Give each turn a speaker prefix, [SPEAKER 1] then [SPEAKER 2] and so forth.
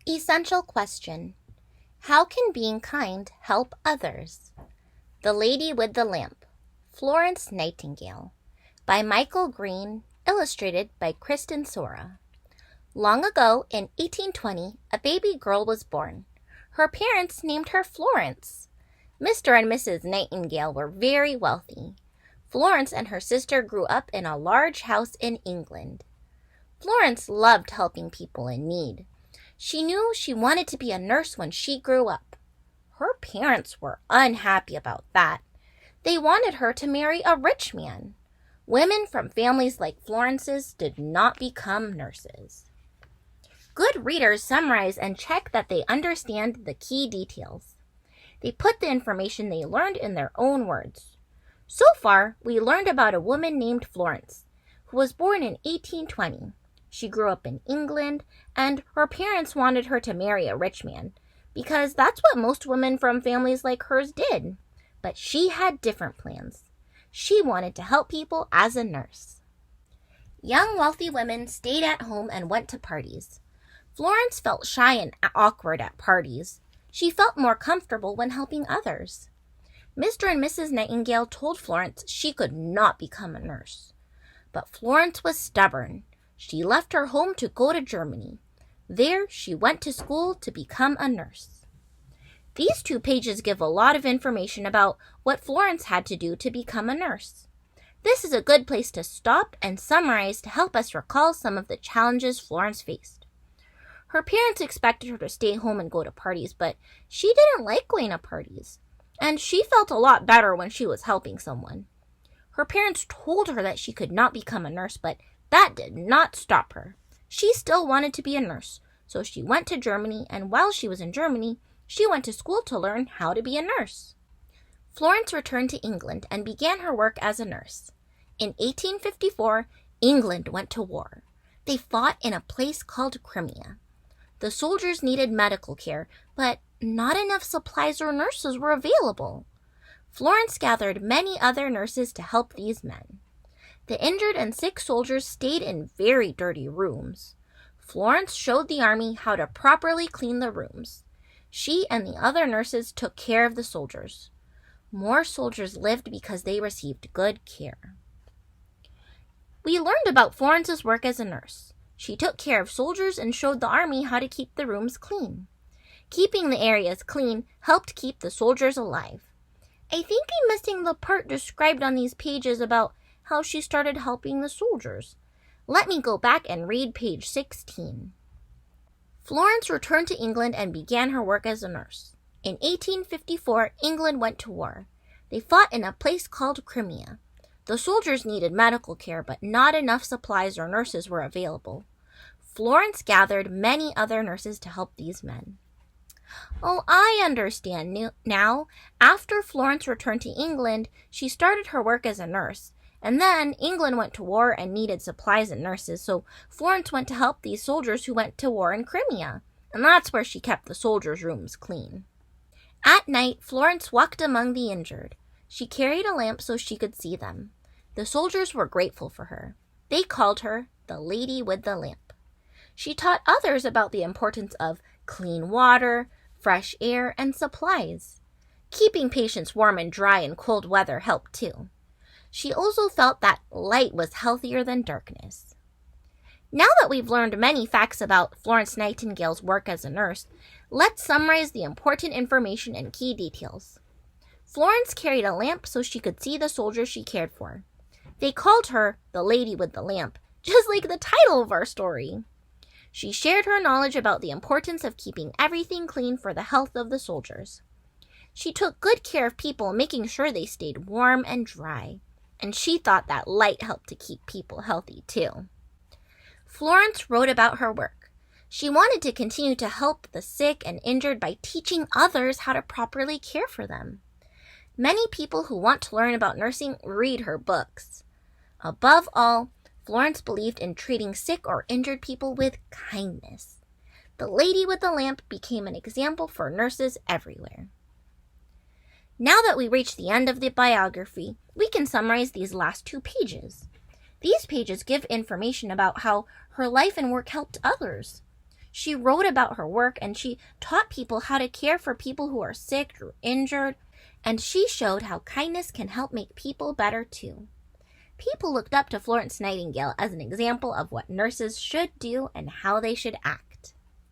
[SPEAKER 1] Essential question. How can being kind help others? The Lady with the Lamp, Florence Nightingale, by Michael Green, illustrated by Kristen Sora. Long ago, in 1820, a baby girl was born. Her parents named her Florence. Mr. and Mrs. Nightingale were very wealthy. Florence and her sister grew up in a large house in England. Florence loved helping people in need. She knew she wanted to be a nurse when she grew up. Her parents were unhappy about that. They wanted her to marry a rich man. Women from families like Florence's did not become nurses. Good readers summarize and check that they understand the key details. They put the information they learned in their own words. So far, we learned about a woman named Florence, who was born in 1820. She grew up in England, and her parents wanted her to marry a rich man, because that's what most women from families like hers did. But she had different plans. She wanted to help people as a nurse. Young wealthy women stayed at home and went to parties. Florence felt shy and awkward at parties. She felt more comfortable when helping others. Mr. and Mrs. Nightingale told Florence she could not become a nurse. But Florence was stubborn. She left her home to go to Germany. There, she went to school to become a nurse. These 2 pages give a lot of information about what Florence had to do to become a nurse. This is a good place to stop and summarize to help us recall some of the challenges Florence faced. Her parents expected her to stay home and go to parties, but she didn't like going to parties, and she felt a lot better when she was helping someone. Her parents told her that she could not become a nurse, but that did not stop her. She still wanted to be a nurse, so she went to Germany, and while she was in Germany, she went to school to learn how to be a nurse. Florence returned to England and began her work as a nurse. In 1854, England went to war. They fought in a place called Crimea. The soldiers needed medical care, but not enough supplies or nurses were available. Florence gathered many other nurses to help these men. The injured and sick soldiers stayed in very dirty rooms. Florence showed the army how to properly clean the rooms. She and the other nurses took care of the soldiers. More soldiers lived because they received good care. We learned about Florence's work as a nurse. She took care of soldiers and showed the army how to keep the rooms clean. Keeping the areas clean helped keep the soldiers alive. I think I'm missing the part described on these pages about how she started helping the soldiers. Let me go back and read page 16. Florence returned to England and began her work as a nurse. In 1854, England went to war. They fought in a place called Crimea. The soldiers needed medical care, but not enough supplies or nurses were available. Florence gathered many other nurses to help these men. Oh, I understand now. After Florence returned to England, she started her work as a nurse. And then England went to war and needed supplies and nurses, so Florence went to help these soldiers who went to war in Crimea. And that's where she kept the soldiers' rooms clean. At night, Florence walked among the injured. She carried a lamp so she could see them. The soldiers were grateful for her. They called her the Lady with the Lamp. She taught others about the importance of clean water, fresh air, and supplies. Keeping patients warm and dry in cold weather helped too. She also felt that light was healthier than darkness. Now that we've learned many facts about Florence Nightingale's work as a nurse, let's summarize the important information and key details. Florence carried a lamp so she could see the soldiers she cared for. They called her the Lady with the Lamp, just like the title of our story. She shared her knowledge about the importance of keeping everything clean for the health of the soldiers. She took good care of people, making sure they stayed warm and dry. And she thought that light helped to keep people healthy too. Florence wrote about her work. She wanted to continue to help the sick and injured by teaching others how to properly care for them. Many people who want to learn about nursing read her books. Above all, Florence believed in treating sick or injured people with kindness. The Lady with the Lamp became an example for nurses everywhere. Now that we reach the end of the biography, we can summarize these last 2 pages. These pages give information about how her life and work helped others. She wrote about her work, and she taught people how to care for people who are sick or injured, and she showed how kindness can help make people better too. People looked up to Florence Nightingale as an example of what nurses should do and how they should act.